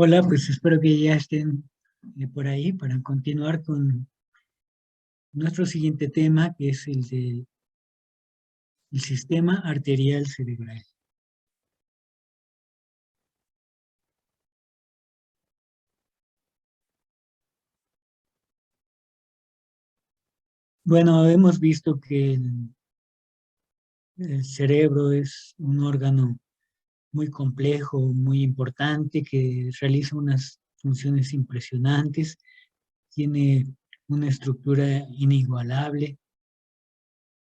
Hola, pues espero que ya estén por ahí para continuar con nuestro siguiente tema, que es el del sistema arterial cerebral. Bueno, hemos visto que el cerebro es un órgano muy complejo, muy importante, que realiza unas funciones impresionantes, tiene una estructura inigualable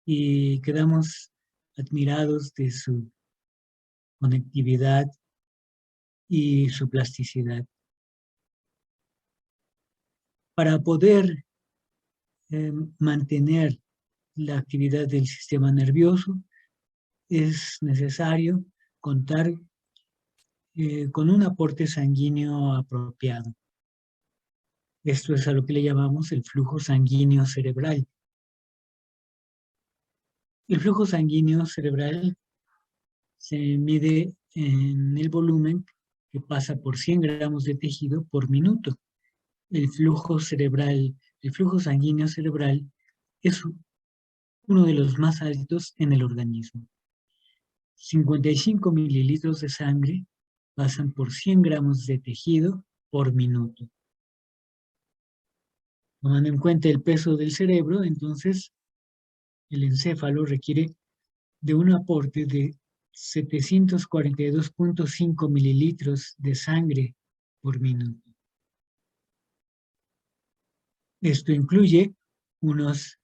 y quedamos admirados de su conectividad y su plasticidad. Para poder mantener la actividad del sistema nervioso, es necesario contar con un aporte sanguíneo apropiado. Esto es a lo que le llamamos el flujo sanguíneo cerebral. El flujo sanguíneo cerebral se mide en el volumen que pasa por 100 gramos de tejido por minuto. El flujo sanguíneo cerebral es uno de los más altos en el organismo. 55 mililitros de sangre pasan por 100 gramos de tejido por minuto. Tomando en cuenta el peso del cerebro, entonces el encéfalo requiere de un aporte de 742.5 mililitros de sangre por minuto. Esto incluye unos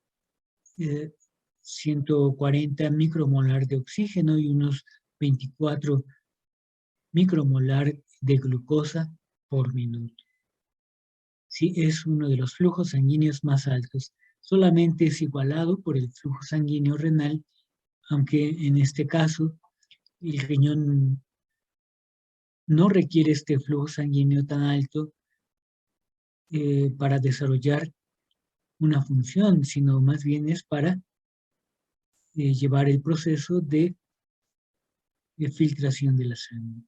140 micromolar de oxígeno y unos 24 micromolar de glucosa por minuto. Sí, es uno de los flujos sanguíneos más altos. Solamente es igualado por el flujo sanguíneo renal, aunque en este caso el riñón no requiere este flujo sanguíneo tan alto para desarrollar una función, sino más bien es para llevar el proceso de filtración de la sangre.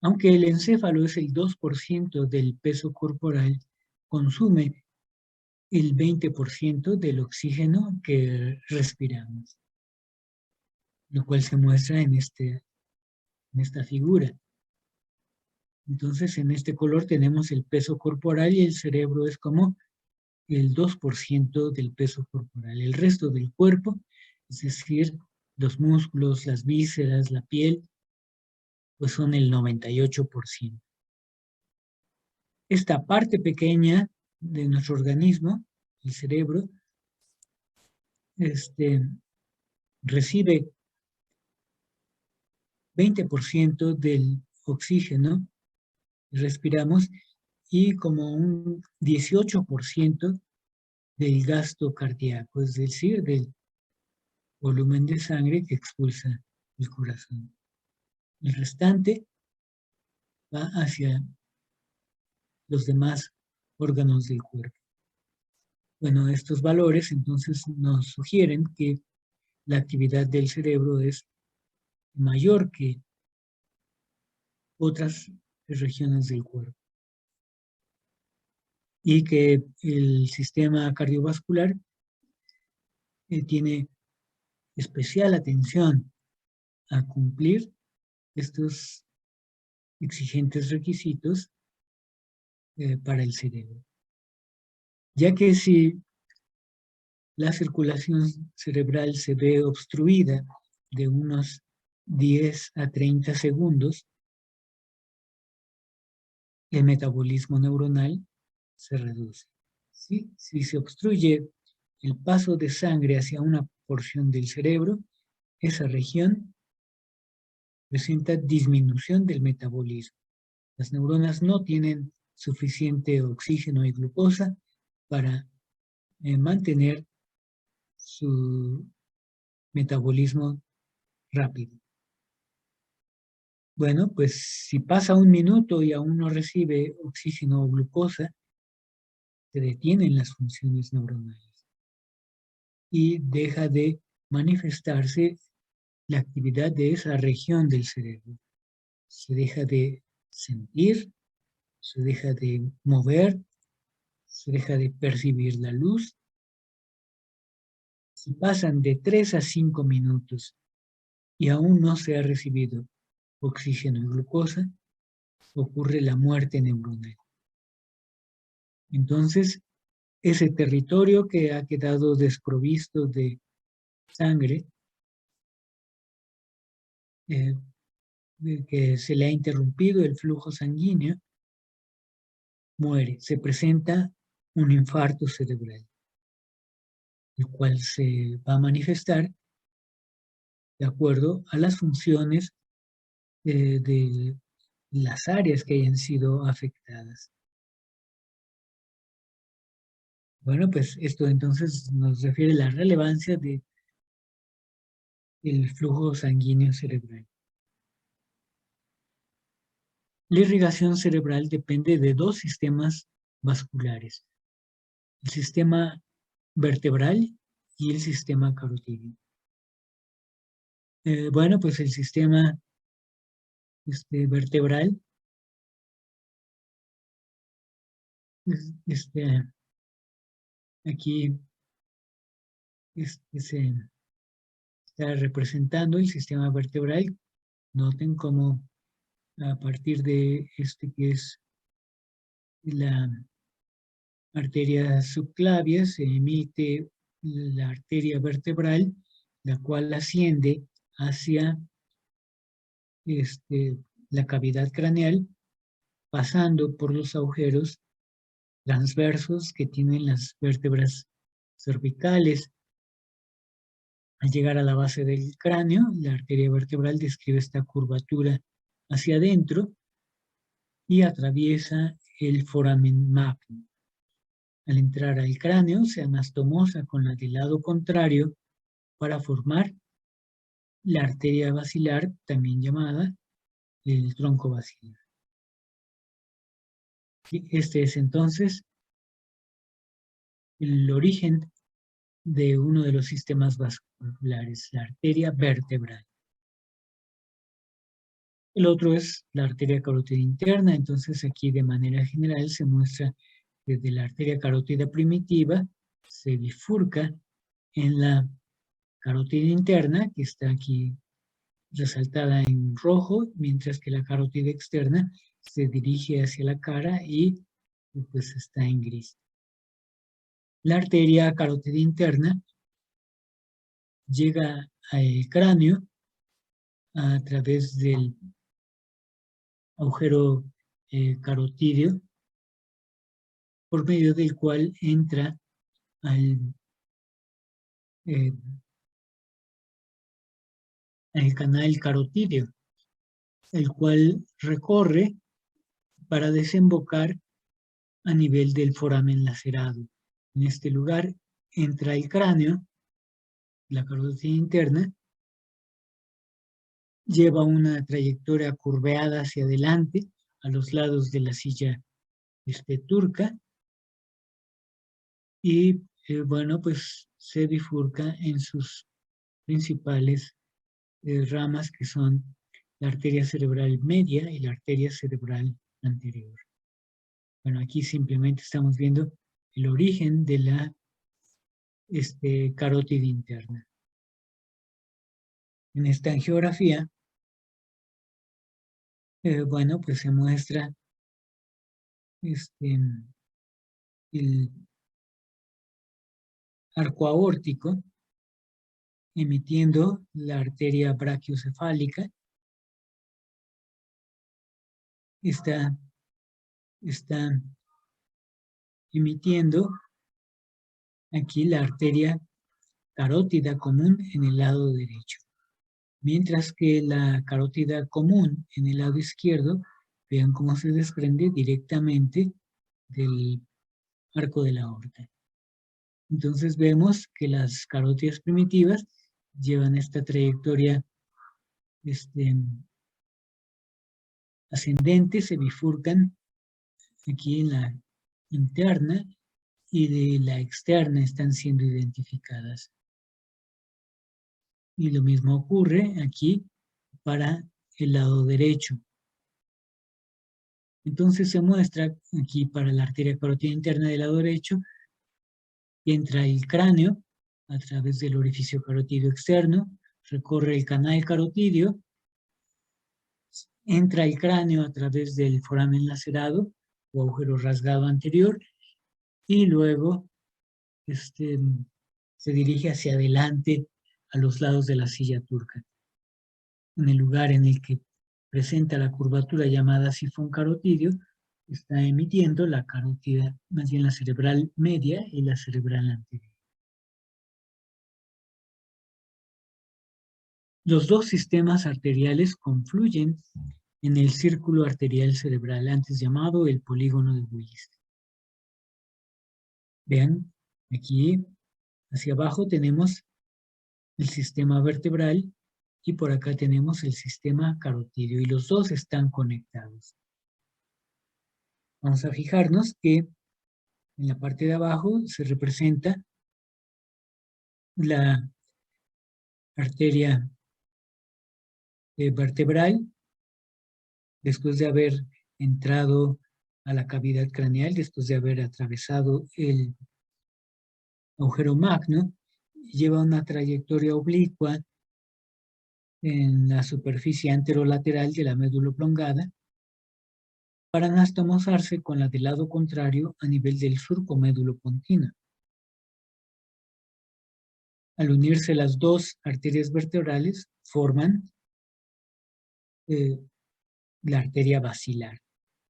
Aunque el encéfalo es el 2% del peso corporal, consume el 20% del oxígeno que respiramos, lo cual se muestra en esta figura. Entonces, en este color tenemos el peso corporal y el cerebro es como el 2% del peso corporal. El resto del cuerpo, es decir, los músculos, las vísceras, la piel, pues son el 98%. Esta parte pequeña de nuestro organismo, el cerebro, recibe 20% del oxígeno que respiramos y como un 18% del gasto cardíaco, es decir, del volumen de sangre que expulsa el corazón. El restante va hacia los demás órganos del cuerpo. Bueno, estos valores entonces nos sugieren que la actividad del cerebro es mayor que otras regiones del cuerpo y que el sistema cardiovascular tiene especial atención a cumplir estos exigentes requisitos para el cerebro. Ya que si la circulación cerebral se ve obstruida de unos 10 a 30 segundos, el metabolismo neuronal se reduce. ¿Sí? Si se obstruye el paso de sangre hacia una porción del cerebro, esa región presenta disminución del metabolismo. Las neuronas no tienen suficiente oxígeno y glucosa para mantener su metabolismo rápido. Bueno, pues si pasa un minuto y aún no recibe oxígeno o glucosa, se detienen las funciones neuronales y deja de manifestarse la actividad de esa región del cerebro. se deja de sentir, se deja de mover, se deja de percibir la luz. Si pasan de 3 a 5 minutos y aún no se ha recibido oxígeno y glucosa, ocurre la muerte neuronal. Entonces, ese territorio que ha quedado desprovisto de sangre, que se le ha interrumpido el flujo sanguíneo, muere. Se presenta un infarto cerebral, el cual se va a manifestar de acuerdo a las funciones de las áreas que hayan sido afectadas. Bueno, pues esto entonces nos refiere a la relevancia del flujo sanguíneo cerebral. La irrigación cerebral depende de dos sistemas vasculares, el sistema vertebral y el sistema carotídeo. Bueno, pues el sistema vertebral aquí se está representando el sistema vertebral. Noten cómo a partir de que es la arteria subclavia, se emite la arteria vertebral, la cual asciende hacia la cavidad craneal, pasando por los agujeros transversos que tienen las vértebras cervicales. Al llegar a la base del cráneo, la arteria vertebral describe esta curvatura hacia adentro y atraviesa el foramen magno. Al entrar al cráneo, se anastomosa con la del lado contrario para formar la arteria basilar, también llamada el tronco basilar. Este es entonces el origen de uno de los sistemas vasculares, la arteria vertebral. El otro es la arteria carótida interna, entonces aquí de manera general se muestra desde la arteria carótida primitiva, se bifurca en la carótida interna, que está aquí resaltada en rojo, mientras que la carótida externa se dirige hacia la cara y pues está en gris. La arteria carótida interna llega al cráneo a través del agujero carotídeo, por medio del cual entra al canal carotídeo, el cual recorre para desembocar a nivel del foramen lacerado. En este lugar entra el cráneo, la carótida interna, lleva una trayectoria curveada hacia adelante a los lados de la silla turca y bueno, pues se bifurca en sus principales ramas, que son la arteria cerebral media y la arteria cerebral anterior. Bueno, aquí simplemente estamos viendo el origen de la carótida interna. En esta angiografía, bueno, pues se muestra el arco aórtico emitiendo la arteria brachiocefálica. Está emitiendo aquí la arteria carótida común en el lado derecho, mientras que la carótida común en el lado izquierdo, vean cómo se desprende directamente del arco de la aorta. Entonces vemos que las carótidas primitivas llevan esta trayectoria ascendente, se bifurcan aquí en la interna y de la externa están siendo identificadas. Y lo mismo ocurre aquí para el lado derecho. Entonces se muestra aquí para la arteria carótida interna del lado derecho, entra el cráneo a través del orificio carotidio externo, recorre el canal carotidio, entra el cráneo a través del foramen lacerado o agujero rasgado anterior y luego se dirige hacia adelante a los lados de la silla turca, en el lugar en el que presenta la curvatura llamada sifón carotidio. Está emitiendo la carótida, más bien la cerebral media y la cerebral anterior. Los dos sistemas arteriales confluyen en el círculo arterial cerebral, antes llamado el polígono de Willis. Vean, aquí hacia abajo tenemos el sistema vertebral y por acá tenemos el sistema carotidio y los dos están conectados. Vamos a fijarnos que en la parte de abajo se representa la arteria vertebral después de haber entrado a la cavidad craneal, después de haber atravesado el agujero magno, lleva una trayectoria oblicua en la superficie anterolateral de la médula oblongada para anastomosarse con la del lado contrario a nivel del surco médulo-pontino. Al unirse las dos arterias vertebrales, forman la arteria basilar,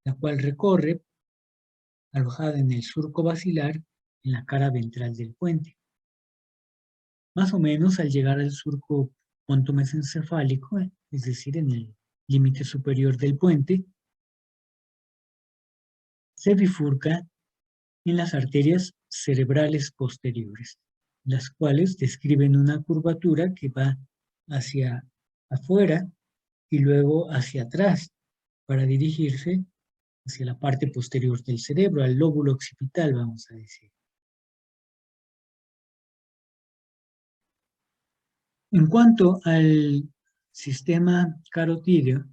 la cual recorre, alojada en el surco basilar, en la cara ventral del puente. Más o menos al llegar al surco pontomesencefálico, es decir, en el límite superior del puente, se bifurca en las arterias cerebrales posteriores, las cuales describen una curvatura que va hacia afuera y luego hacia atrás para dirigirse hacia la parte posterior del cerebro, al lóbulo occipital, vamos a decir. En cuanto al sistema carotídeo,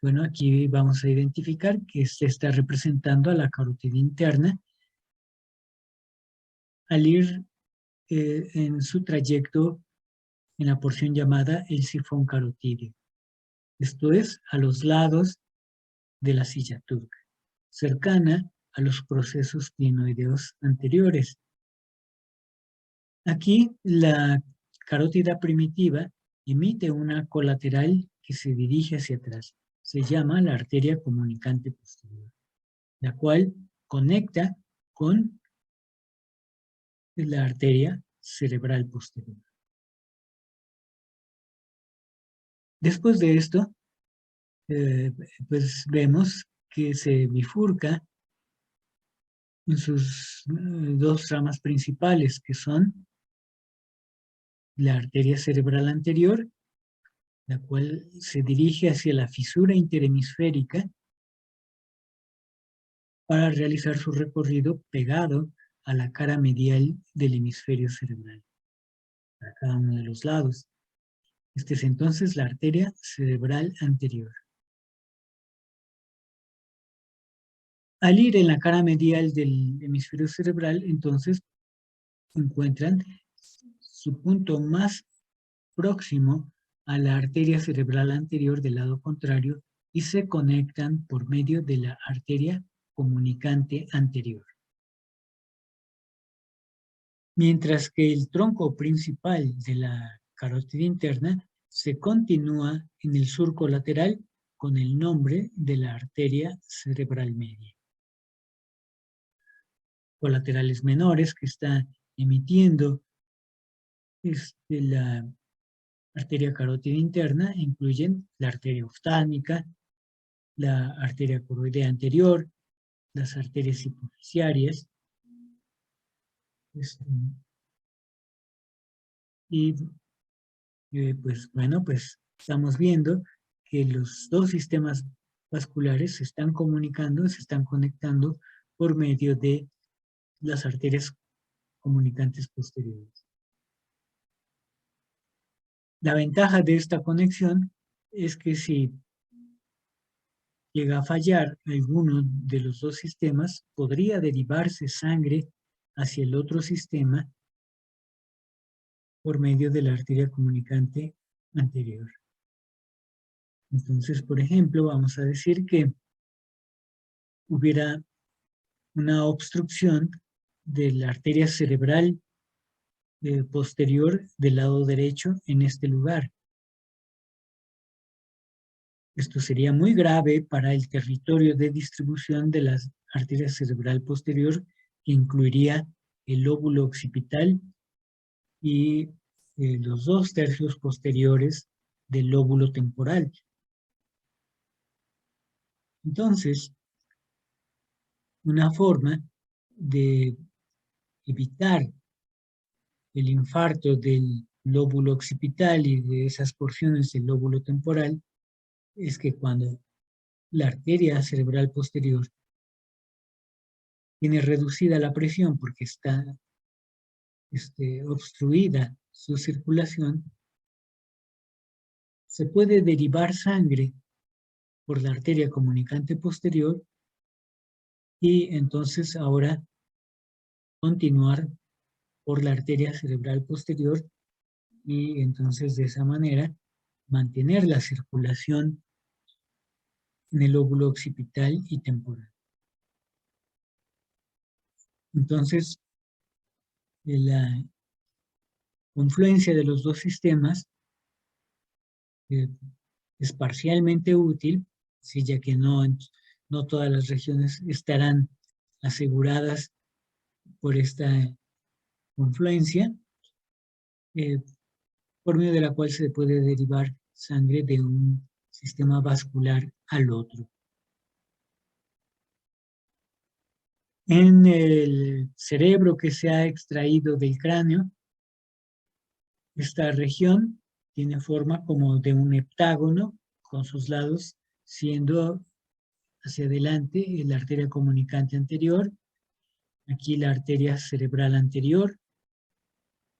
bueno, aquí vamos a identificar que se está representando a la carótida interna al ir en su trayecto en la porción llamada el sifón carotídeo. Esto es, a los lados de la silla turca, cercana a los procesos clinoideos anteriores. Aquí la carótida primitiva emite una colateral que se dirige hacia atrás. Se llama la arteria comunicante posterior, la cual conecta con la arteria cerebral posterior. Después de esto, pues vemos que se bifurca en sus dos ramas principales, que son la arteria cerebral anterior, la cual se dirige hacia la fisura interhemisférica para realizar su recorrido pegado a la cara medial del hemisferio cerebral, a cada uno de los lados. Esta es entonces la arteria cerebral anterior. Al ir en la cara medial del hemisferio cerebral, entonces encuentran su punto más próximo a la arteria cerebral anterior del lado contrario y se conectan por medio de la arteria comunicante anterior. Mientras que el tronco principal de la carótida interna se continúa en el surco lateral con el nombre de la arteria cerebral media. Colaterales menores que está emitiendo la arteria carótida interna incluyen la arteria oftálmica, la arteria coroidea anterior, las arterias hipoficiarias, y pues bueno, pues estamos viendo que los dos sistemas vasculares se están comunicando, se están conectando por medio de las arterias comunicantes posteriores. La ventaja de esta conexión es que si llega a fallar alguno de los dos sistemas, podría derivarse sangre hacia el otro sistema por medio de la arteria comunicante anterior. Entonces, por ejemplo, vamos a decir que hubiera una obstrucción de la arteria cerebral posterior del lado derecho en este lugar. Esto sería muy grave para el territorio de distribución de la arteria cerebral posterior, que incluiría el lóbulo occipital y los 2/3 posteriores del lóbulo temporal. Entonces, una forma de evitar el infarto del lóbulo occipital y de esas porciones del lóbulo temporal es que cuando la arteria cerebral posterior tiene reducida la presión porque está obstruida su circulación, se puede derivar sangre por la arteria comunicante posterior y entonces ahora continuar por la arteria cerebral posterior y entonces de esa manera mantener la circulación en el lóbulo occipital y temporal. Entonces, la confluencia de los dos sistemas es parcialmente útil, ¿sí? Ya que no todas las regiones estarán aseguradas por esta confluencia, por medio de la cual se puede derivar sangre de un sistema vascular al otro. En el cerebro que se ha extraído del cráneo, esta región tiene forma como de un heptágono, con sus lados siendo hacia adelante la arteria comunicante anterior, aquí la arteria cerebral anterior,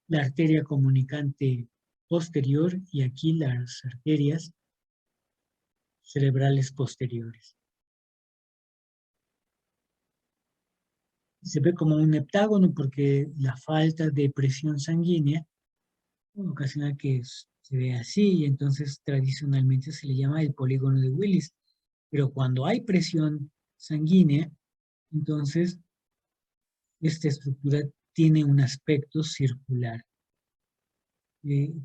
la arteria comunicante posterior y aquí las arterias cerebrales posteriores. Se ve como un heptágono porque la falta de presión sanguínea ocasiona que se vea así y entonces tradicionalmente se le llama el polígono de Willis. Pero cuando hay presión sanguínea, entonces esta estructura tiene un aspecto circular.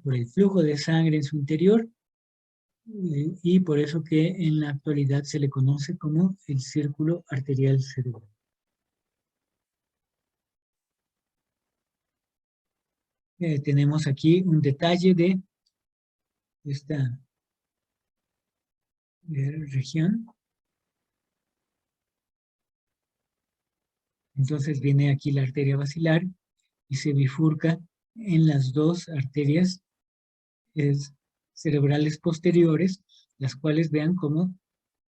Por el flujo de sangre en su interior y por eso que en la actualidad se le conoce como el círculo arterial cerebral. Tenemos aquí un detalle de esta región. Entonces viene aquí la arteria basilar y se bifurca en las dos arterias cerebrales posteriores, las cuales vean cómo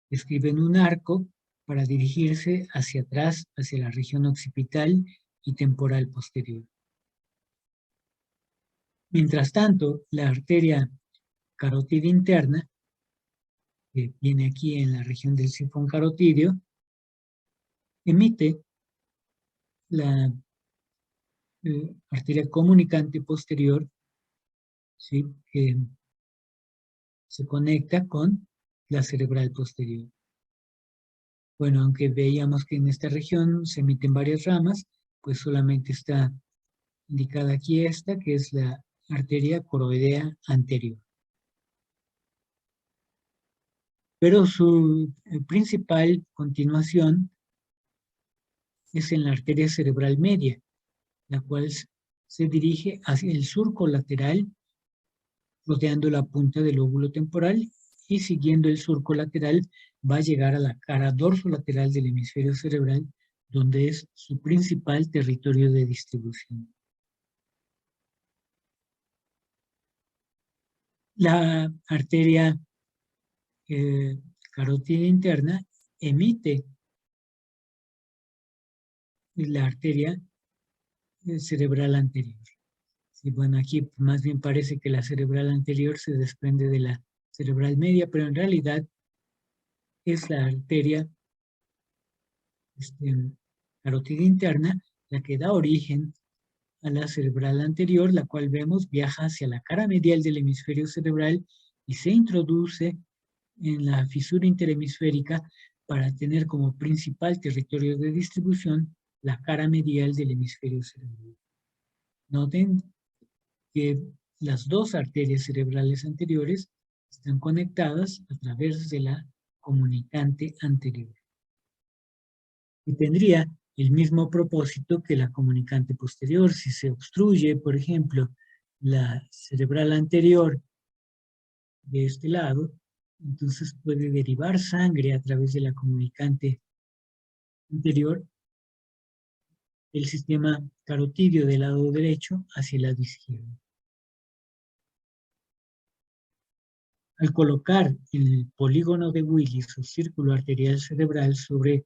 escriben un arco para dirigirse hacia atrás, hacia la región occipital y temporal posterior. Mientras tanto, la arteria carótida interna, que viene aquí en la región del sifón carotidio, emite la arteria comunicante posterior, ¿sí? Que se conecta con la cerebral posterior. Bueno, aunque veíamos que en esta región se emiten varias ramas, pues solamente está indicada aquí esta, que es la arteria coroidea anterior. Pero su principal continuación es en la arteria cerebral media, la cual se dirige hacia el surco lateral, rodeando la punta del lóbulo temporal y siguiendo el surco lateral va a llegar a la cara dorsolateral del hemisferio cerebral, donde es su principal territorio de distribución. La arteria carótida interna emite la arteria cerebral anterior. Sí, bueno, aquí más bien parece que la cerebral anterior se desprende de la cerebral media, pero en realidad es la arteria carótida interna, la que da origen a la cerebral anterior, la cual vemos viaja hacia la cara medial del hemisferio cerebral y se introduce en la fisura interhemisférica para tener como principal territorio de distribución la cara medial del hemisferio cerebral. Noten que las dos arterias cerebrales anteriores están conectadas a través de la comunicante anterior. Y tendría el mismo propósito que la comunicante posterior. Si se obstruye, por ejemplo, la cerebral anterior de este lado, entonces puede derivar sangre a través de la comunicante anterior del sistema carotídeo del lado derecho hacia el lado izquierdo. Al colocar el polígono de Willis o círculo arterial cerebral sobre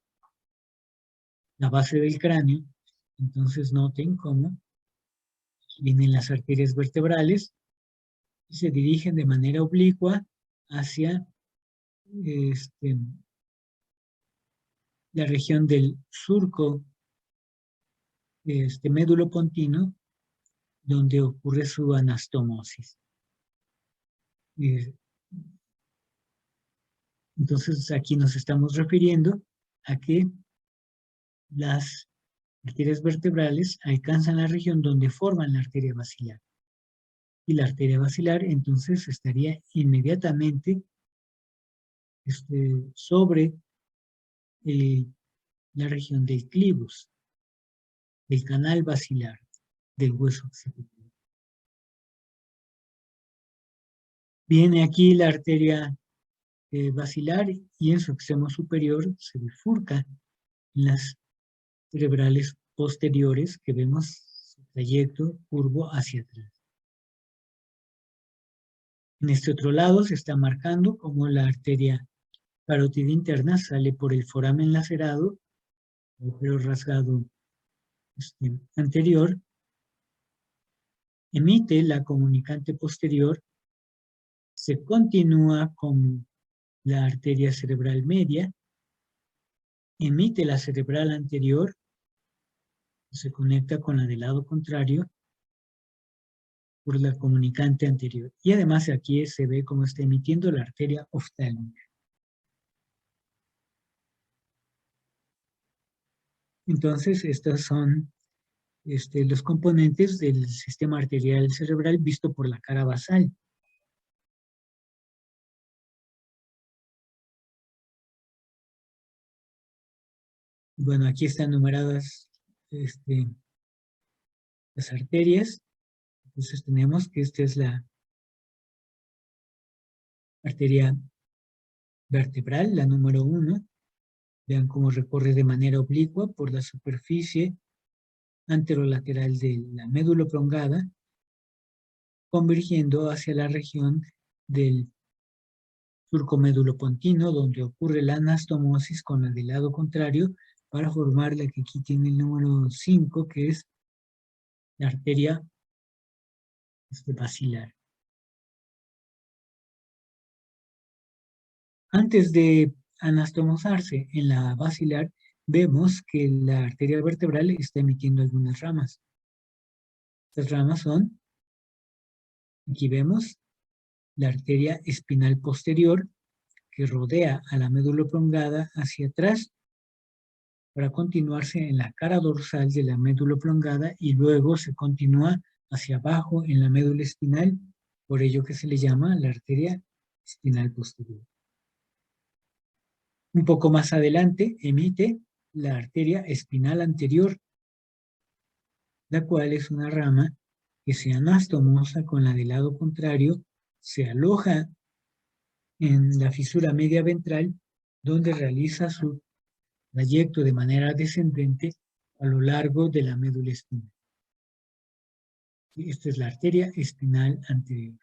la base del cráneo, entonces noten cómo vienen las arterias vertebrales y se dirigen de manera oblicua hacia la región del surco médulo pontino, donde ocurre su anastomosis. Entonces aquí nos estamos refiriendo a que las arterias vertebrales alcanzan la región donde forman la arteria basilar. Y la arteria basilar entonces estaría inmediatamente sobre la región del clivus, del canal basilar, del hueso occipital. Viene aquí la arteria basilar y en su extremo superior se bifurca en las cerebrales posteriores que vemos su trayecto curvo hacia atrás. En este otro lado se está marcando como la arteria carótida interna sale por el foramen lacerado, agujero rasgado anterior, emite la comunicante posterior, se continúa con la arteria cerebral media, emite la cerebral anterior, se conecta con la del lado contrario por la comunicante anterior. Y además aquí se ve cómo está emitiendo la arteria oftálmica. Entonces, estos son los componentes del sistema arterial cerebral visto por la cara basal. Bueno, aquí están numeradas las arterias. Entonces tenemos que esta es la arteria vertebral, la número 1. Vean cómo recorre de manera oblicua por la superficie anterolateral de la médula oblongada, convergiendo hacia la región del surco médulo-pontino, donde ocurre la anastomosis con la del lado contrario, para formar la que aquí tiene el número 5, que es la arteria basilar. Antes de anastomosarse en la basilar, vemos que la arteria vertebral está emitiendo algunas ramas. Estas ramas son, aquí vemos, la arteria espinal posterior, que rodea a la médula oblongada hacia atrás, para continuarse en la cara dorsal de la médula oblongada y luego se continúa hacia abajo en la médula espinal, por ello que se le llama la arteria espinal posterior. Un poco más adelante emite la arteria espinal anterior, la cual es una rama que se anastomosa con la del lado contrario, se aloja en la fisura media ventral, donde realiza su trayecto de manera descendente a lo largo de la médula espinal. Esta es la arteria espinal anterior.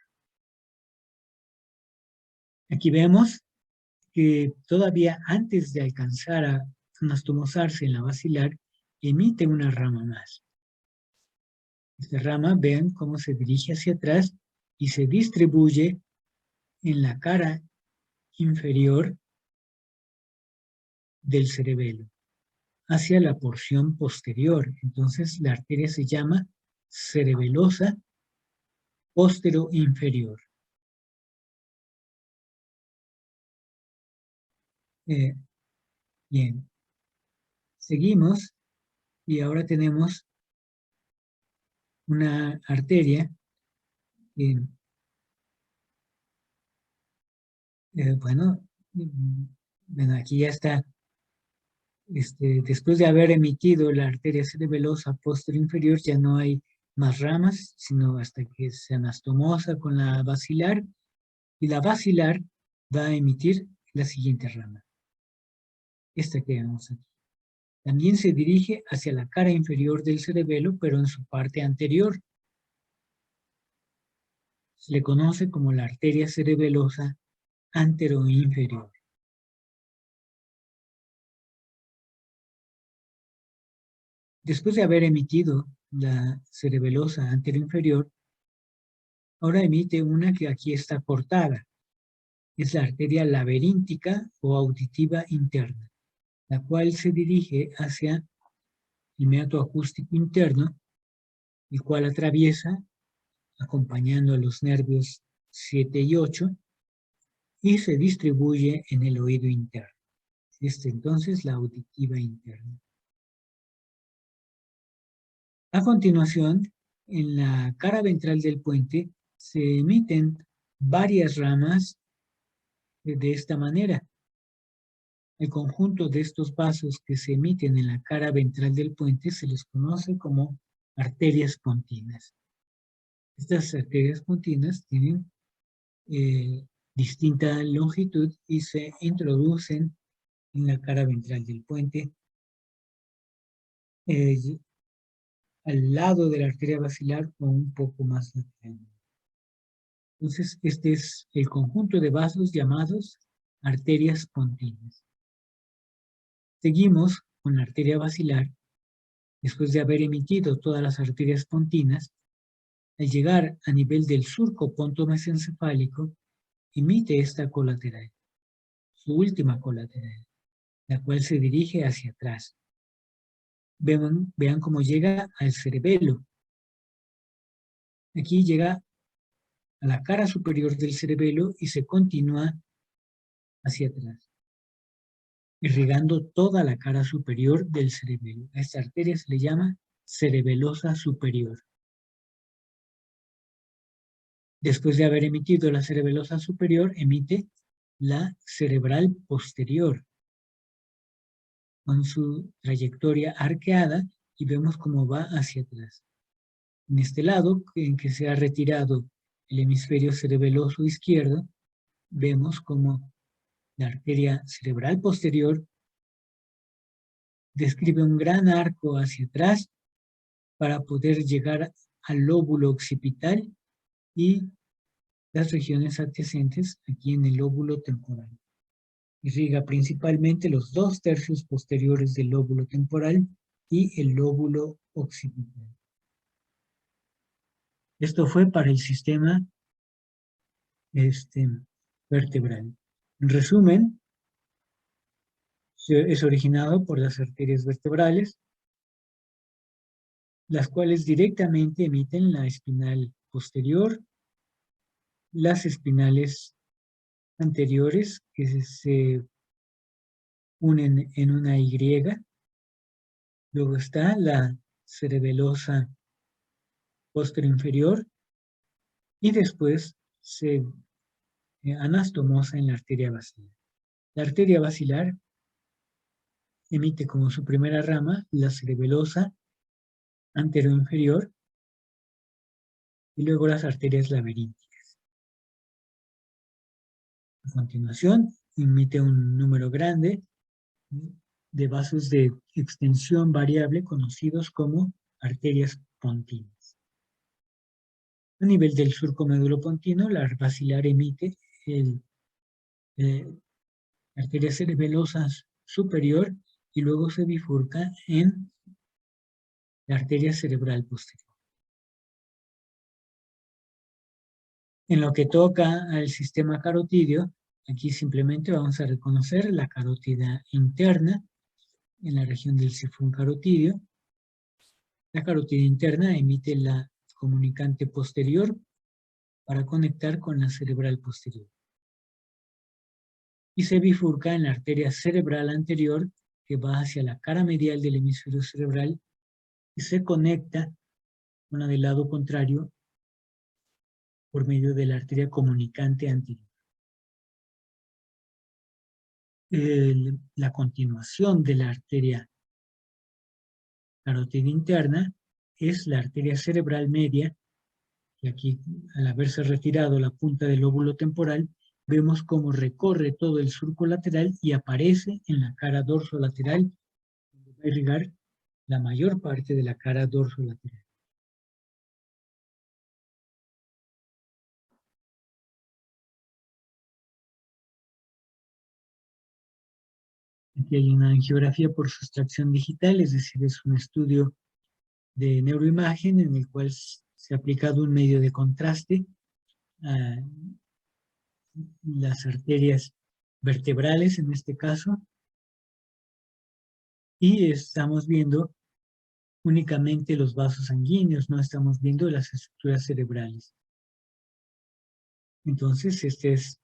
Aquí vemos que todavía antes de alcanzar a anastomosarse en la basilar, emite una rama más. Esta rama, vean cómo se dirige hacia atrás y se distribuye en la cara inferior del cerebelo hacia la porción posterior. Entonces la arteria se llama cerebelosa póstero-inferior. Bien, seguimos y ahora tenemos una arteria. Bueno, aquí ya está. Después de haber emitido la arteria cerebelosa posterior-inferior, ya no hay más ramas, sino hasta que se anastomosa con la basilar, y la basilar va a emitir la siguiente rama. Esta que vemos aquí. También se dirige hacia la cara inferior del cerebelo, pero en su parte anterior. Se le conoce como la arteria cerebelosa anteroinferior. Después de haber emitido la cerebelosa anteroinferior, ahora emite una que aquí está cortada. Es la arteria laberíntica o auditiva interna, la cual se dirige hacia el meato acústico interno, el cual atraviesa, acompañando a los nervios 7 y 8, y se distribuye en el oído interno. Entonces la auditiva interna. A continuación, en la cara ventral del puente se emiten varias ramas de esta manera. El conjunto de estos vasos que se emiten en la cara ventral del puente se les conoce como arterias pontinas. Estas arterias pontinas tienen distinta longitud y se introducen en la cara ventral del puente al lado de la arteria basilar o un poco más lateral. Entonces, este es el conjunto de vasos llamados arterias pontinas. Seguimos con la arteria basilar. Después de haber emitido todas las arterias pontinas, al llegar a nivel del surco pontomesencefálico, emite esta colateral, su última colateral, la cual se dirige hacia atrás. Vean cómo llega al cerebelo. Aquí llega a la cara superior del cerebelo y se continúa hacia atrás, irrigando toda la cara superior del cerebelo. A esta arteria se le llama cerebelosa superior. Después de haber emitido la cerebelosa superior, emite la cerebral posterior, con su trayectoria arqueada, y vemos cómo va hacia atrás. En este lado, en que se ha retirado el hemisferio cerebeloso izquierdo, vemos cómo la arteria cerebral posterior describe un gran arco hacia atrás para poder llegar al lóbulo occipital y las regiones adyacentes aquí en el lóbulo temporal. Irriga principalmente los 2/3 posteriores del lóbulo temporal y el lóbulo occipital. Esto fue para el sistema vertebral. En resumen, es originado por las arterias vertebrales, las cuales directamente emiten la espinal posterior, las espinales anteriores que se unen en una Y, luego está la cerebelosa posterior-inferior y después se anastomosa en la arteria basilar. La arteria basilar emite como su primera rama la cerebelosa anteroinferior y luego las arterias laberínticas. A continuación, emite un número grande de vasos de extensión variable conocidos como arterias pontinas. A nivel del surco medulopontino, la basilar emite la arteria cerebelosa superior y luego se bifurca en la arteria cerebral posterior. En lo que toca al sistema carotidio, Aquí simplemente vamos a reconocer la carótida interna en la región del sifón carotídeo. La carótida interna emite la comunicante posterior para conectar con la cerebral posterior. Y se bifurca en la arteria cerebral anterior que va hacia la cara medial del hemisferio cerebral y se conecta con la del lado contrario por medio de la arteria comunicante anterior. La continuación de la arteria carótida interna es la arteria cerebral media, y aquí al haberse retirado la punta del lóbulo temporal, vemos cómo recorre todo el surco lateral y aparece en la cara dorsolateral, donde va a irrigar la mayor parte de la cara dorsolateral. Aquí hay una angiografía por sustracción digital, es decir, es un estudio de neuroimagen en el cual se ha aplicado un medio de contraste a las arterias vertebrales en este caso, y estamos viendo únicamente los vasos sanguíneos, no estamos viendo las estructuras cerebrales. Entonces, esta es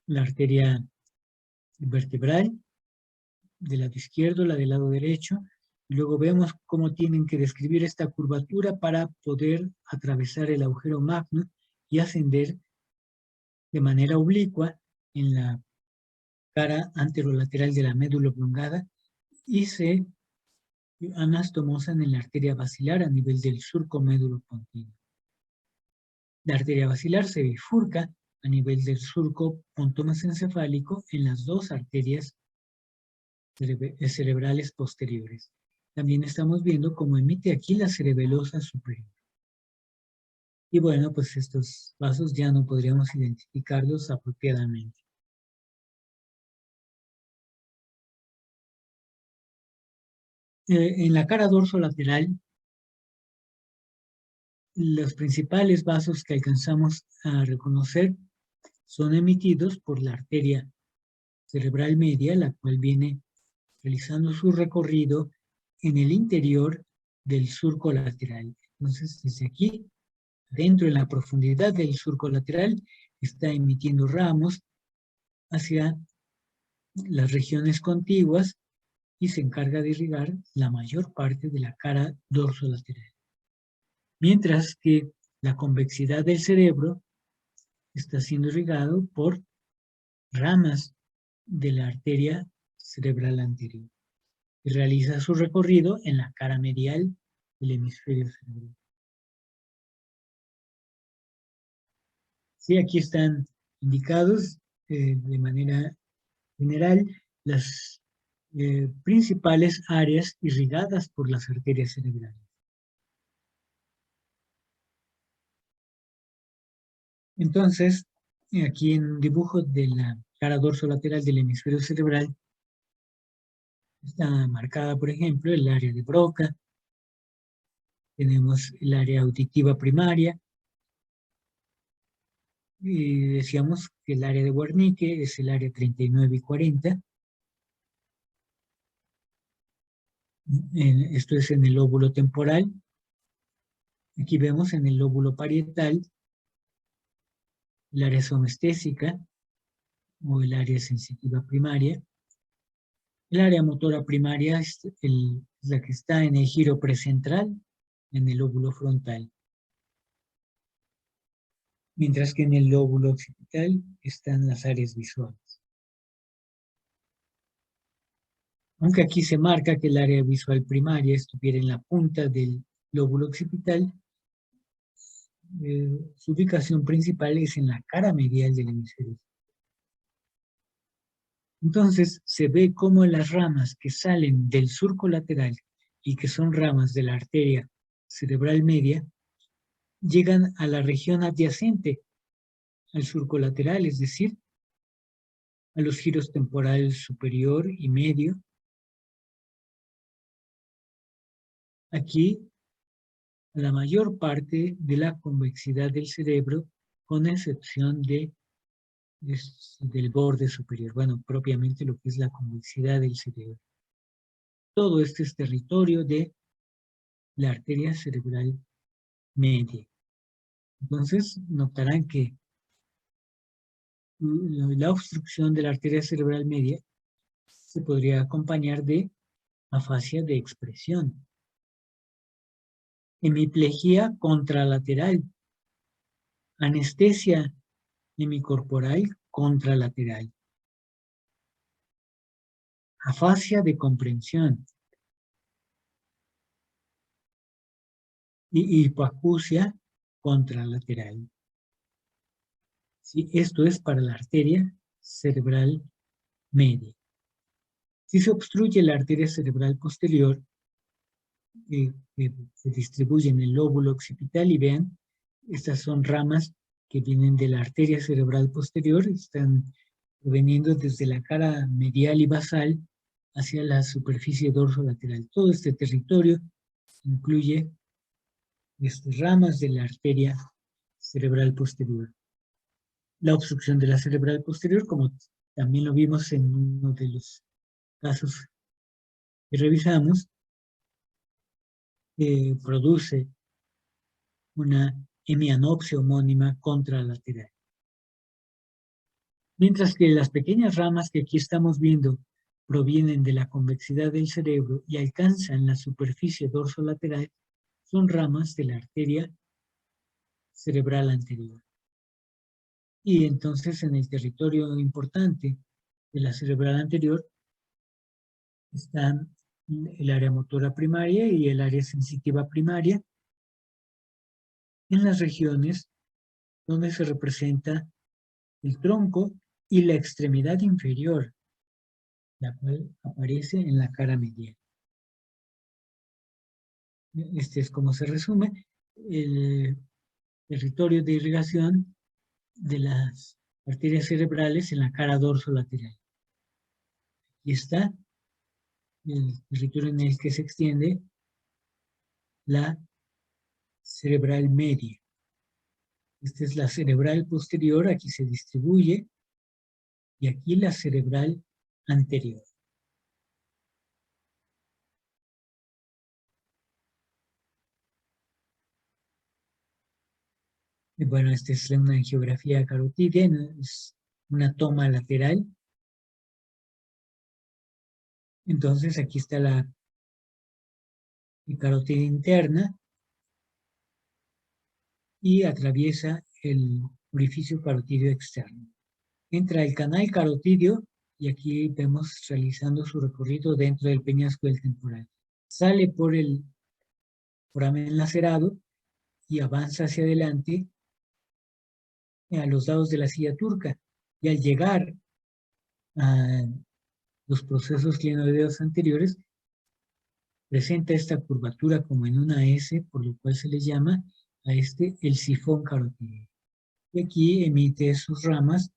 la arteria vertebral del lado izquierdo, la del lado derecho, y luego vemos cómo tienen que describir esta curvatura para poder atravesar el agujero magno y ascender de manera oblicua en la cara anterolateral de la médula oblongada y se anastomosan en la arteria basilar a nivel del surco médulo-pontino. La arteria basilar se bifurca a nivel del surco pontomesencefálico en las dos arterias cerebrales posteriores. También estamos viendo cómo emite aquí la cerebelosa superior. Y bueno, pues estos vasos ya no podríamos identificarlos apropiadamente. En la cara dorsolateral, los principales vasos que alcanzamos a reconocer son emitidos por la arteria cerebral media, la cual viene realizando su recorrido en el interior del surco lateral. Entonces, desde aquí, dentro en la profundidad del surco lateral, está emitiendo ramos hacia las regiones contiguas y se encarga de irrigar la mayor parte de la cara dorsolateral. Mientras que la convexidad del cerebro está siendo irrigado por ramas de la arteria cerebral anterior y realiza su recorrido en la cara medial del hemisferio cerebral. Sí, aquí están indicados de manera general las principales áreas irrigadas por las arterias cerebrales. Entonces, aquí en un dibujo de la cara dorsolateral del hemisferio cerebral está marcada, por ejemplo, el área de Broca, tenemos el área auditiva primaria, y decíamos que el área de Wernicke es el área 39 y 40. Esto es en el lóbulo temporal. Aquí vemos en el lóbulo parietal el área somestésica o el área sensitiva primaria. El área motora primaria es la que está en el giro precentral, en el lóbulo frontal. Mientras que en el lóbulo occipital están las áreas visuales. Aunque aquí se marca que el área visual primaria estuviera en la punta del lóbulo occipital, su ubicación principal es en la cara medial del hemisferio. Entonces se ve cómo las ramas que salen del surco lateral y que son ramas de la arteria cerebral media llegan a la región adyacente al surco lateral, es decir, a los giros temporal superior y medio. Aquí la mayor parte de la convexidad del cerebro, con excepción de es del borde superior, bueno, propiamente lo que es la convexidad del cerebro. Todo este es territorio de la arteria cerebral media. Entonces, notarán que la obstrucción de la arteria cerebral media se podría acompañar de afasia de expresión. Hemiplegia contralateral. Anestesia hemicorporal contralateral. Afasia de comprensión. Y hipoacusia contralateral. ¿Sí? Esto es para la arteria cerebral media. Si se obstruye la arteria cerebral posterior, que se distribuye en el lóbulo occipital, y vean, estas son ramas que vienen de la arteria cerebral posterior, están proveniendo desde la cara medial y basal hacia la superficie dorsolateral. Todo este territorio incluye ramas de la arteria cerebral posterior. La obstrucción de la cerebral posterior, como también lo vimos en uno de los casos que revisamos, produce una hemianopsia homónima contralateral. Mientras que las pequeñas ramas que aquí estamos viendo provienen de la convexidad del cerebro y alcanzan la superficie dorsolateral, son ramas de la arteria cerebral anterior. Y entonces en el territorio importante de la cerebral anterior están el área motora primaria y el área sensitiva primaria, en las regiones donde se representa el tronco y la extremidad inferior, la cual aparece en la cara medial. Este es como se resume el territorio de irrigación de las arterias cerebrales en la cara dorsolateral. Y está el territorio en el que se extiende la cerebral media. Esta es la cerebral posterior, aquí se distribuye, y aquí la cerebral anterior. Y bueno, esta es una angiografía carotídea, ¿no? Es una toma lateral. Entonces aquí está la carótida interna y atraviesa el orificio carotídeo externo. Entra el canal carotídeo y aquí vemos realizando su recorrido dentro del peñasco del temporal. Sale por el foramen lacerado y avanza hacia adelante a los lados de la silla turca. Y al llegar a los procesos clinoideos anteriores, presenta esta curvatura como en una S, por lo cual se le llama a este el sifón carotídeo. Y aquí emite sus ramas,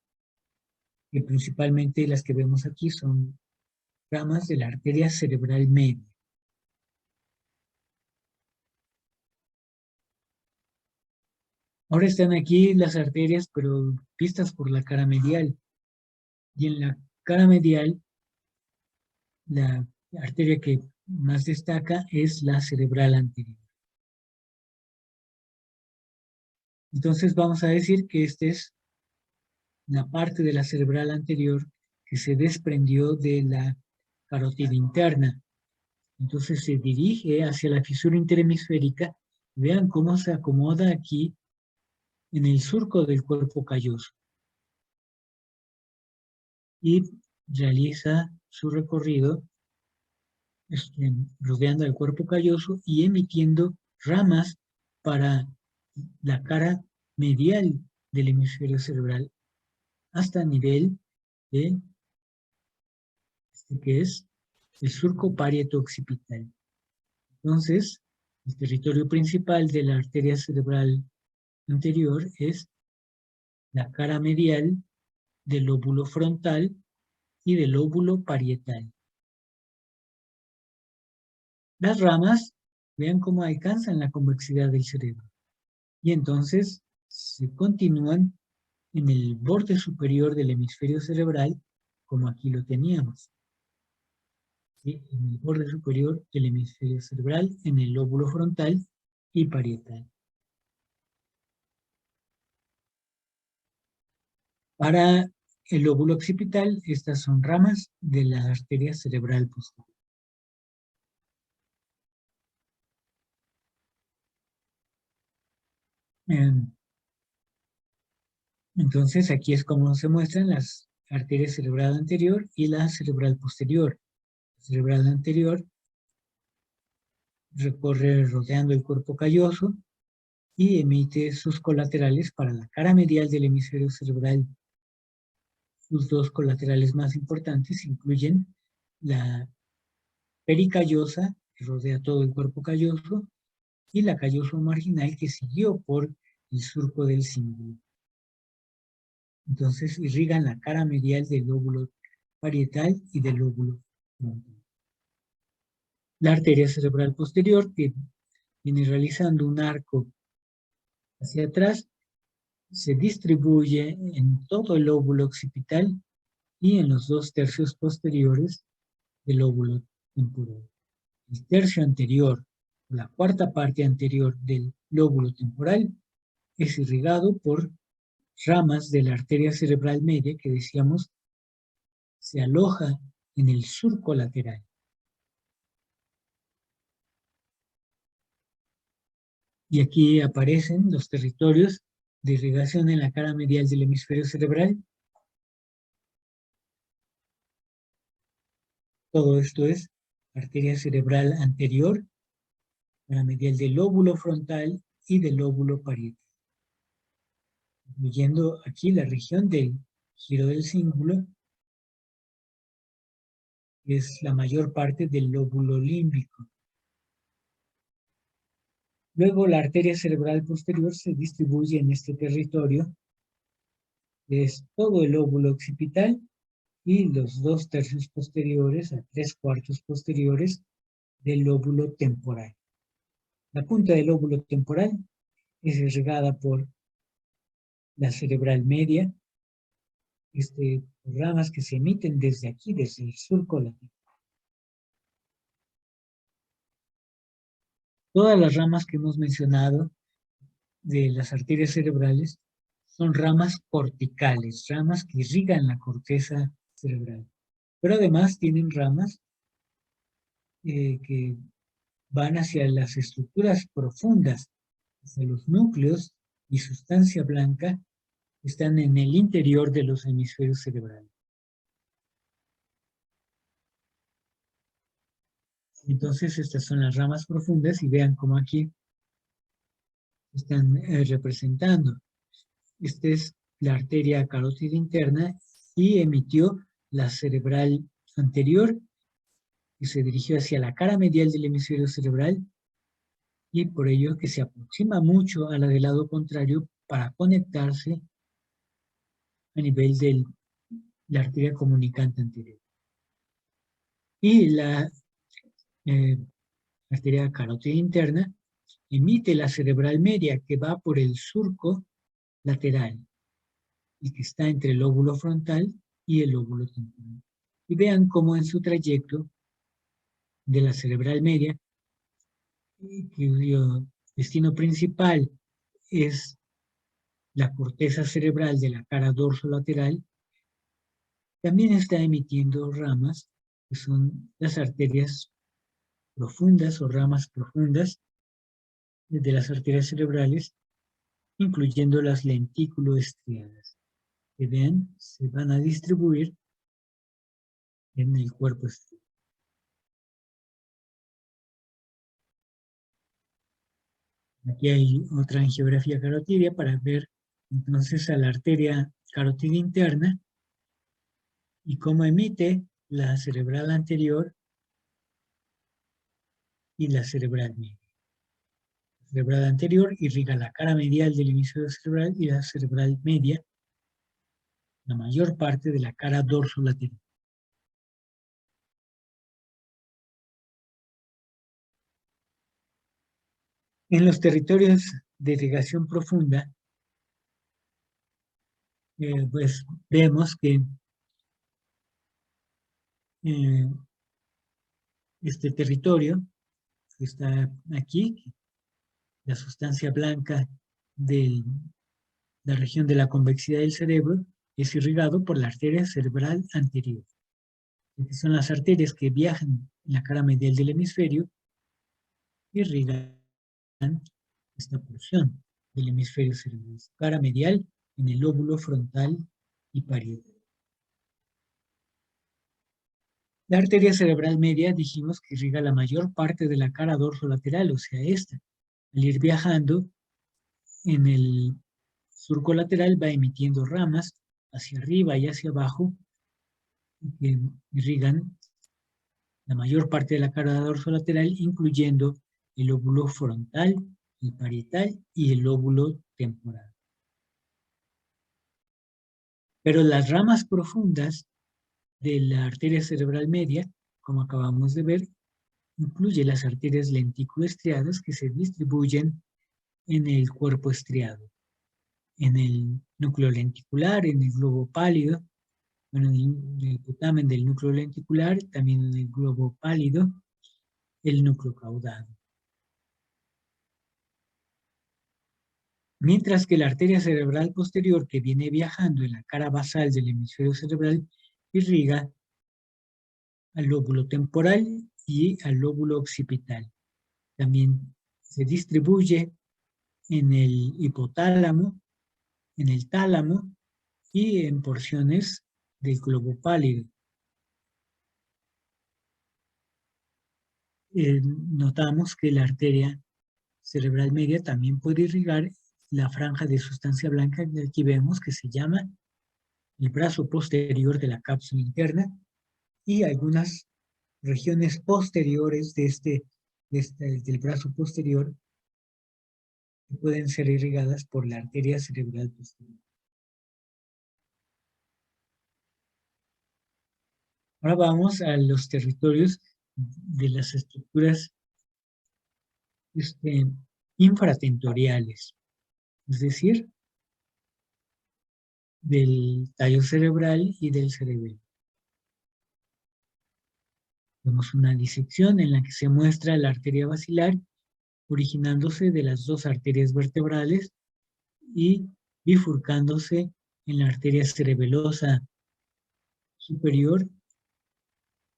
que principalmente las que vemos aquí son ramas de la arteria cerebral media. Ahora están aquí las arterias, pero vistas por la cara medial. Y en la cara medial, la arteria que más destaca es la cerebral anterior. Entonces vamos a decir que esta es la parte de la cerebral anterior que se desprendió de la carótida interna. Entonces se dirige hacia la fisura interhemisférica. Vean cómo se acomoda aquí en el surco del cuerpo calloso. Y realiza su recorrido rodeando el cuerpo calloso y emitiendo ramas para la cara medial del hemisferio cerebral hasta nivel de que es el surco parieto-occipital. Entonces, el territorio principal de la arteria cerebral anterior es la cara medial del lóbulo frontal y del lóbulo parietal. Las ramas, vean cómo alcanzan la convexidad del cerebro. Y entonces se continúan en el borde superior del hemisferio cerebral, como aquí lo teníamos. ¿Sí? En el borde superior del hemisferio cerebral, en el lóbulo frontal y parietal. Para el lóbulo occipital, estas son ramas de la arteria cerebral posterior. Entonces, aquí es como se muestran las arterias cerebral anterior y la cerebral posterior. La cerebral anterior recorre rodeando el cuerpo calloso y emite sus colaterales para la cara medial del hemisferio cerebral. Sus dos colaterales más importantes incluyen la pericallosa, que rodea todo el cuerpo calloso, y la calloso marginal, que siguió por el surco del cíngulo. Entonces irrigan la cara medial del lóbulo parietal y del lóbulo frontal. La arteria cerebral posterior, que viene realizando un arco hacia atrás, se distribuye en todo el lóbulo occipital y en los 2/3 posteriores del lóbulo temporal. El tercio anterior, la cuarta parte anterior del lóbulo temporal, es irrigado por ramas de la arteria cerebral media que decíamos se aloja en el surco lateral. Y aquí aparecen los territorios de irrigación en la cara medial del hemisferio cerebral. Todo esto es arteria cerebral anterior, cara medial del lóbulo frontal y del lóbulo parietal, incluyendo aquí la región del giro del cíngulo, que es la mayor parte del lóbulo límbico. Luego la arteria cerebral posterior se distribuye en este territorio, que es todo el lóbulo occipital y los 2/3 posteriores a 3/4 posteriores del lóbulo temporal. La punta del lóbulo temporal es irrigada por la cerebral media, ramas que se emiten desde aquí, desde el surco lateral. Todas las ramas que hemos mencionado de las arterias cerebrales son ramas corticales, ramas que irrigan la corteza cerebral. Pero además tienen ramas que van hacia las estructuras profundas, hacia los núcleos y sustancia blanca que están en el interior de los hemisferios cerebrales. Entonces estas son las ramas profundas y vean cómo aquí están representando. Esta es la arteria carótida interna y emitió la cerebral anterior y se dirigió hacia la cara medial del hemisferio cerebral y por ello que se aproxima mucho a la del lado contrario para conectarse a nivel de la arteria comunicante anterior. Y la arteria carótida interna emite la cerebral media que va por el surco lateral y que está entre el lóbulo frontal y el lóbulo temporal. Y vean cómo en su trayecto de la cerebral media, cuyo destino principal es la corteza cerebral de la cara dorsolateral, también está emitiendo ramas que son las arterias profundas o ramas profundas de las arterias cerebrales, incluyendo las lentículo-estriadas, que vean, se van a distribuir en el cuerpo estriado. Aquí hay otra angiografía carotidia para ver entonces a la arteria carótida interna y cómo emite la cerebral anterior y la cerebral media. La cerebral anterior irriga la cara medial del hemisferio cerebral y la cerebral media la mayor parte de la cara dorsolateral. En los territorios de irrigación profunda, pues vemos que este territorio que está aquí, la sustancia blanca de la región de la convexidad del cerebro, es irrigado por la arteria cerebral anterior. Que son las arterias que viajan en la cara medial del hemisferio, irrigan esta porción del hemisferio cerebral, cara medial en el lóbulo frontal y parietal. La arteria cerebral media dijimos que irriga la mayor parte de la cara dorsolateral, o sea, esta. Al ir viajando en el surco lateral va emitiendo ramas hacia arriba y hacia abajo que irrigan la mayor parte de la cara dorsolateral, incluyendo el lóbulo frontal, el parietal y el lóbulo temporal. Pero las ramas profundas de la arteria cerebral media, como acabamos de ver, incluye las arterias lenticuloestriadas que se distribuyen en el cuerpo estriado, en el núcleo lenticular, en el globo pálido, bueno, en el putamen del núcleo lenticular, también en el globo pálido, el núcleo caudado. Mientras que la arteria cerebral posterior que viene viajando en la cara basal del hemisferio cerebral irriga al lóbulo temporal y al lóbulo occipital. También se distribuye en el hipotálamo, en el tálamo y en porciones del globo pálido. Notamos que la arteria cerebral media también puede irrigar la franja de sustancia blanca que aquí vemos que se llama el brazo posterior de la cápsula interna y algunas regiones posteriores del brazo posterior que pueden ser irrigadas por la arteria cerebral posterior. Ahora vamos a los territorios de las estructuras infratentoriales, es decir, del tallo cerebral y del cerebelo. Vemos una disección en la que se muestra la arteria basilar originándose de las dos arterias vertebrales y bifurcándose en la arteria cerebelosa superior.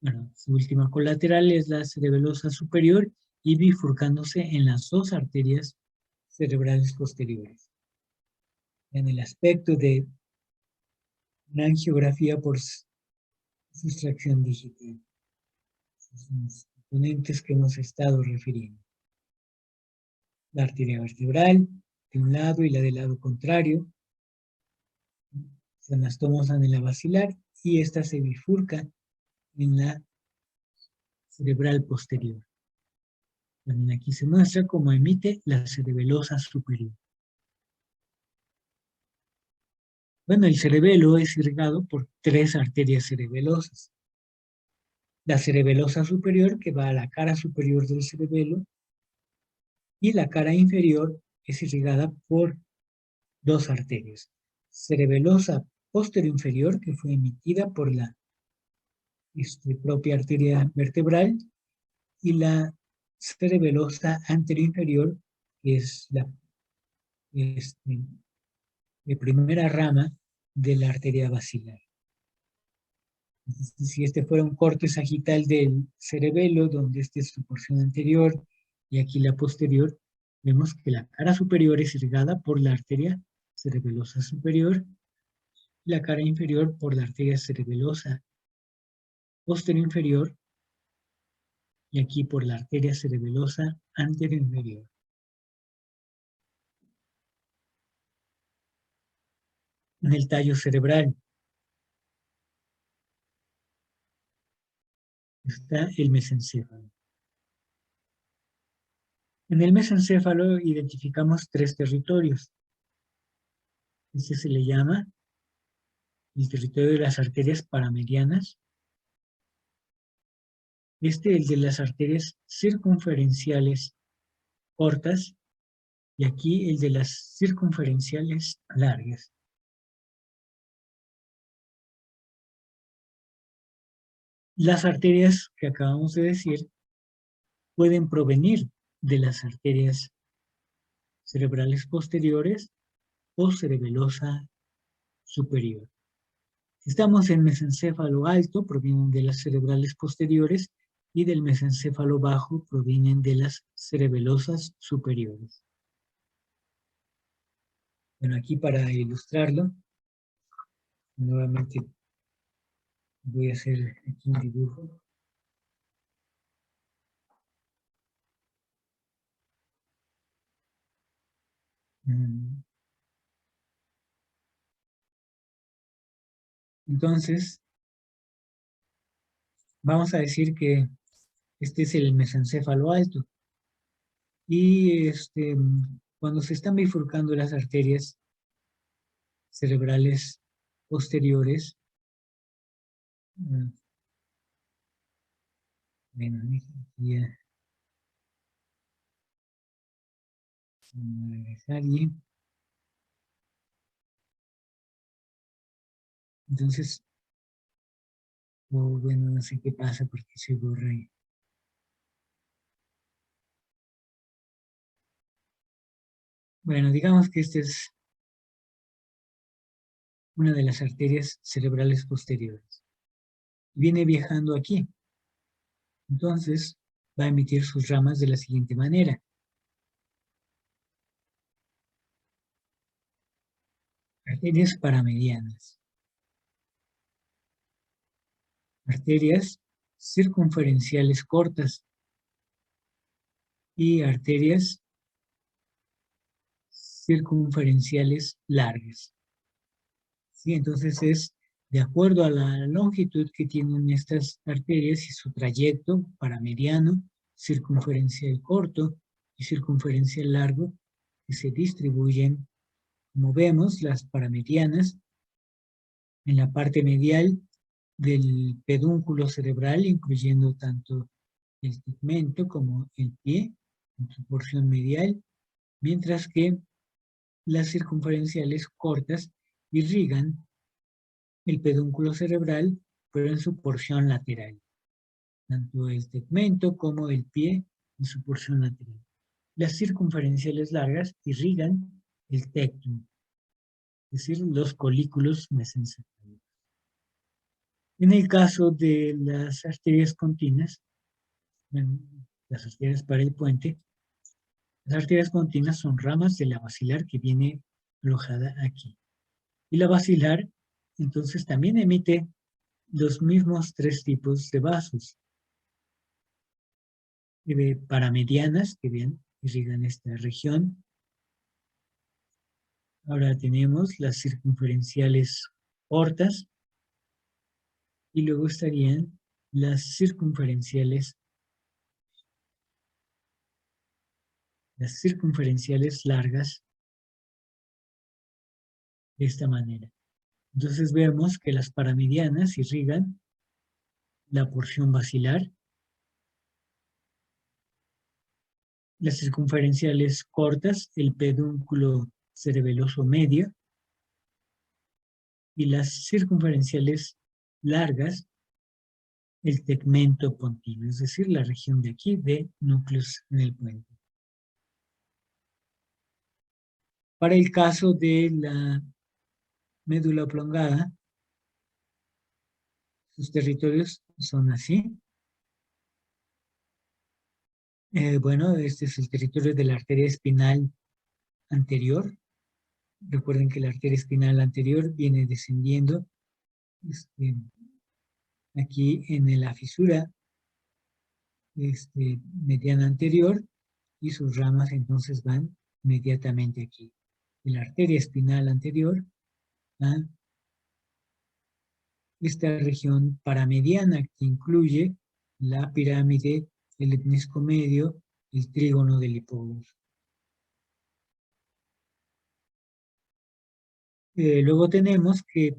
Bueno, su última colateral es la cerebelosa superior y bifurcándose en las dos arterias cerebrales posteriores. En el aspecto de una angiografía por sustracción digital. Son los componentes que hemos estado refiriendo. La arteria vertebral de un lado y la del lado contrario se anastomosan en la basilar y esta se bifurca en la cerebral posterior. También aquí se muestra cómo emite la cerebelosa superior. Bueno, el cerebelo es irrigado por tres arterias cerebelosas. La cerebelosa superior, que va a la cara superior del cerebelo, y la cara inferior es irrigada por dos arterias. Cerebelosa posterior-inferior, que fue emitida por la propia arteria vertebral, y la cerebelosa anterior-inferior, que es la primera rama de la arteria basilar. Entonces, si este fuera un corte sagital del cerebelo, donde esta es su porción anterior y aquí la posterior, vemos que la cara superior es irrigada por la arteria cerebelosa superior y la cara inferior por la arteria cerebelosa posterior inferior y aquí por la arteria cerebelosa anterior inferior. En el tallo cerebral está el mesencéfalo. En el mesencéfalo identificamos tres territorios. Este se le llama el territorio de las arterias paramedianas. El de las arterias circunferenciales cortas y aquí el de las circunferenciales largas. Las arterias que acabamos de decir pueden provenir de las arterias cerebrales posteriores o cerebelosa superior. Si estamos en mesencéfalo alto, provienen de las cerebrales posteriores, y del mesencéfalo bajo provienen de las cerebelosas superiores. Bueno, aquí para ilustrarlo, nuevamente voy a hacer aquí un dibujo. Entonces, vamos a decir que este es el mesencéfalo alto. Y cuando se están bifurcando las arterias cerebrales posteriores, bueno, ya, vamos a regresar y entonces, bueno, no sé qué pasa porque se borra ahí. Bueno, digamos que esta es una de las arterias cerebrales posteriores. Viene viajando aquí. Entonces, va a emitir sus ramas de la siguiente manera. Arterias paramedianas. Arterias circunferenciales cortas. Y arterias circunferenciales largas. ¿Sí? Entonces es de acuerdo a la longitud que tienen estas arterias y su trayecto paramediano, circunferencial corto y circunferencial largo, que se distribuyen, como vemos, las paramedianas en la parte medial del pedúnculo cerebral, incluyendo tanto el tegmento como el pie en su porción medial, mientras que las circunferenciales cortas irrigan el pedúnculo cerebral, pero en su porción lateral, tanto el tegmento como el pie en su porción lateral. Las circunferenciales largas irrigan el tectum, es decir, los colículos mesencefálicos. En el caso de las arterias continuas, las arterias para el puente, las arterias continuas son ramas de la basilar que viene alojada aquí. Y la basilar, entonces, también emite los mismos tres tipos de vasos. Paramedianas, que bien irrigan esta región. Ahora tenemos las circunferenciales cortas y luego estarían las circunferenciales largas de esta manera. Entonces vemos que las paramedianas irrigan la porción basilar, las circunferenciales cortas, el pedúnculo cerebeloso medio, y las circunferenciales largas, el tegmento pontino, es decir, la región de aquí de núcleos en el puente. Para el caso de la médula oblongada, sus territorios son así. Bueno, este es el territorio de la arteria espinal anterior. Recuerden que la arteria espinal anterior viene descendiendo aquí en la fisura mediana anterior, y sus ramas entonces van inmediatamente aquí. De la arteria espinal anterior a esta región paramediana que incluye la pirámide, el lemnisco medio, el trígono del hipóglós. Luego tenemos que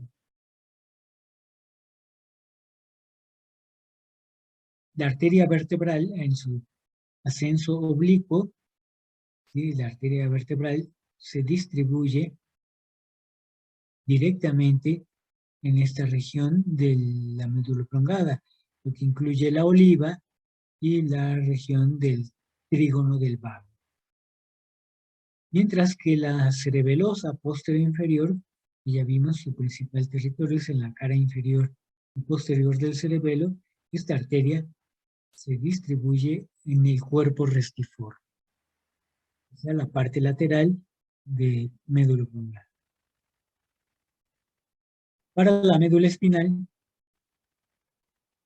la arteria vertebral en su ascenso oblicuo, ¿sí? La arteria vertebral se distribuye directamente en esta región de la médula oblongada. lo que incluye la oliva y la región del trígono del vago. Mientras que la cerebelosa posterior inferior, y ya vimos su principal territorio es en la cara inferior y posterior del cerebelo, esta arteria se distribuye en el cuerpo restiforme, o sea, la parte lateral de médula oblongada. Para la médula espinal,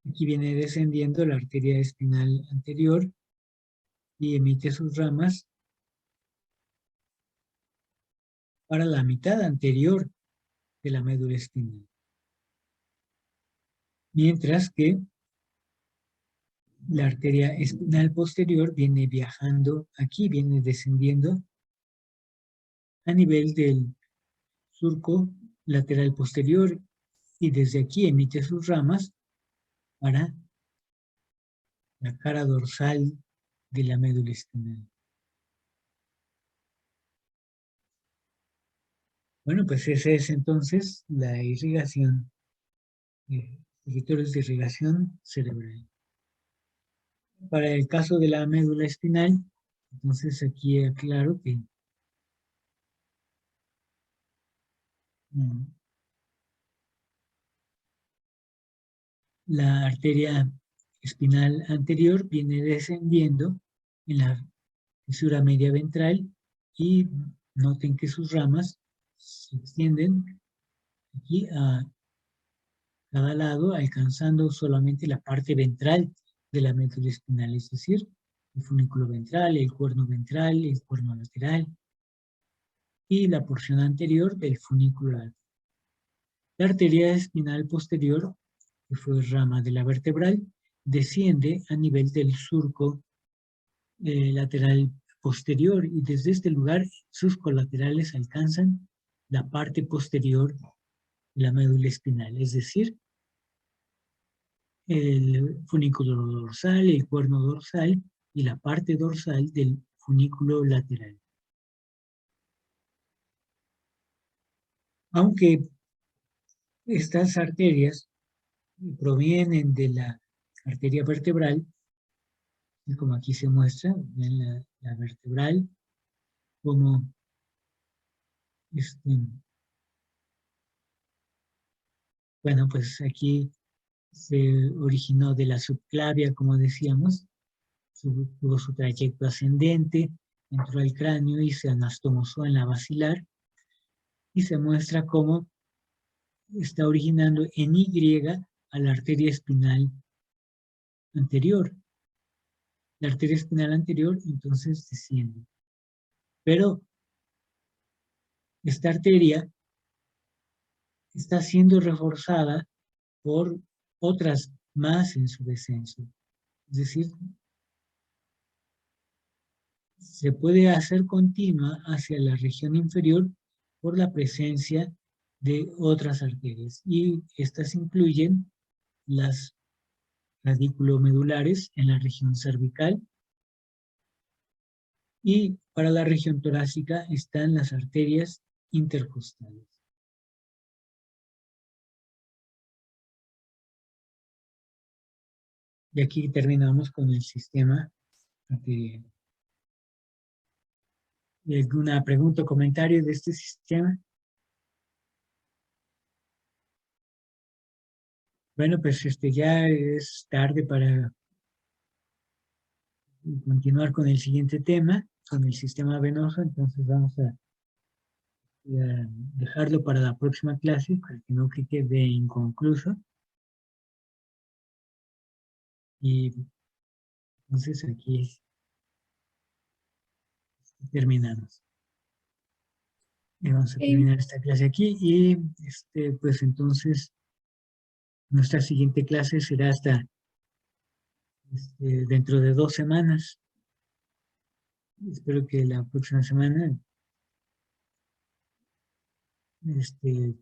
aquí viene descendiendo la arteria espinal anterior y emite sus ramas para la mitad anterior de la médula espinal. Mientras que la arteria espinal posterior viene viajando aquí, viene descendiendo a nivel del surco lateral posterior y desde aquí emite sus ramas para la cara dorsal de la médula espinal. Bueno, pues esa es entonces la irrigación, territorios de irrigación cerebral. Para el caso de la médula espinal, entonces aquí aclaro que la arteria espinal anterior viene descendiendo en la fisura media ventral y noten que sus ramas se extienden aquí a cada lado, alcanzando solamente la parte ventral de la médula espinal, es decir, el funículo ventral, el cuerno lateral y la porción anterior del funículo lateral. La arteria espinal posterior, que fue rama de la vertebral, desciende a nivel del surco lateral posterior y desde este lugar sus colaterales alcanzan la parte posterior de la médula espinal, es decir, el funículo dorsal, el cuerno dorsal y la parte dorsal del funículo lateral. Aunque estas arterias provienen de la arteria vertebral, y como aquí se muestra, en la vertebral, como bueno, pues aquí se originó de la subclavia, como decíamos, tuvo su trayecto ascendente, entró al cráneo y se anastomosó en la basilar, y se muestra cómo está originando en Y a la arteria espinal anterior. La arteria espinal anterior entonces desciende. Pero esta arteria está siendo reforzada por otras más en su descenso. Es decir, se puede hacer continua hacia la región inferior por la presencia de otras arterias. Y estas incluyen las radiculomedulares en la región cervical, y para la región torácica están las arterias intercostales. Y aquí terminamos con el sistema arterial. ¿Alguna pregunta o comentario de este sistema? Bueno, pues ya es tarde para continuar con el siguiente tema, con el sistema venoso, entonces vamos a dejarlo para la próxima clase, para que no quede inconcluso. Y entonces aquí terminamos. Y vamos a terminar esta clase aquí y pues entonces nuestra siguiente clase será hasta dentro de 2 semanas. Espero que la próxima semana se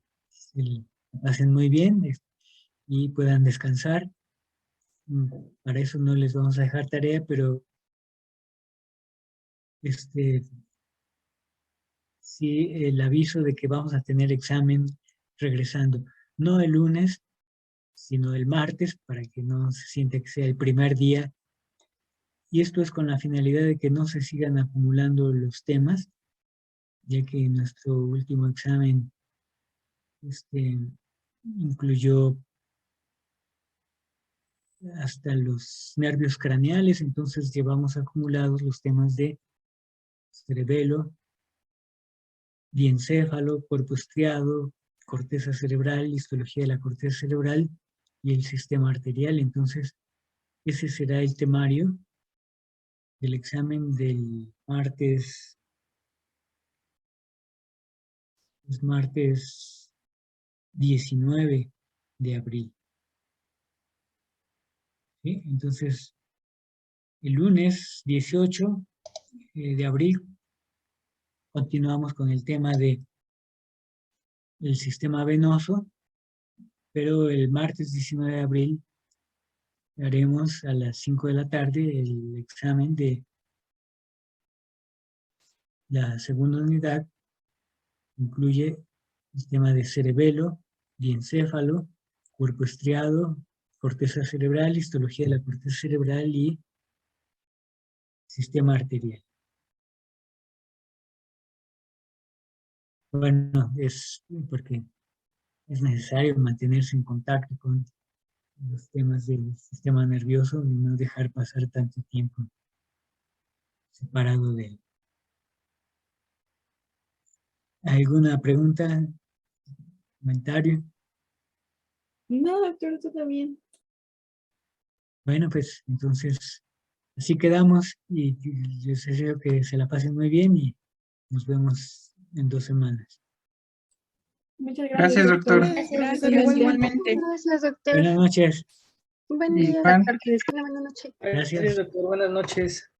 la pasen muy bien y puedan descansar. Para eso no les vamos a dejar tarea, pero sí el aviso de que vamos a tener examen regresando. No el lunes, sino el martes, para que no se sienta que sea el primer día. Y esto es con la finalidad de que no se sigan acumulando los temas, ya que nuestro último examen incluyó hasta los nervios craneales, entonces llevamos acumulados los temas de cerebelo, diencéfalo, cuerpo estriado, corteza cerebral, histología de la corteza cerebral y el sistema arterial. Entonces, ese será el temario del examen del martes, es martes 19 de abril. ¿Sí? Entonces, el lunes 18 de abril continuamos con el tema de el sistema venoso, pero el martes 19 de abril haremos a las 5 de la tarde el examen de la segunda unidad. Incluye el tema de cerebelo, diencéfalo, cuerpo estriado, corteza cerebral, histología de la corteza cerebral y sistema arterial. Bueno, es porque es necesario mantenerse en contacto con los temas del sistema nervioso y no dejar pasar tanto tiempo separado de él. ¿Alguna pregunta? ¿Comentario? No, doctor, todo bien. Bueno, pues entonces así quedamos y les deseo que se la pasen muy bien y nos vemos en 2 semanas. Muchas gracias, Gracias, doctor. Gracias, Igualmente. Gracias, doctor. Buenas noches. Buen día, Igual. doctor. Que descanse. Buenas noches. Gracias. doctor. Buenas noches.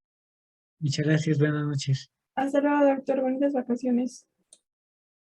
Muchas gracias. Buenas noches. Hasta luego, doctor. Bonitas vacaciones.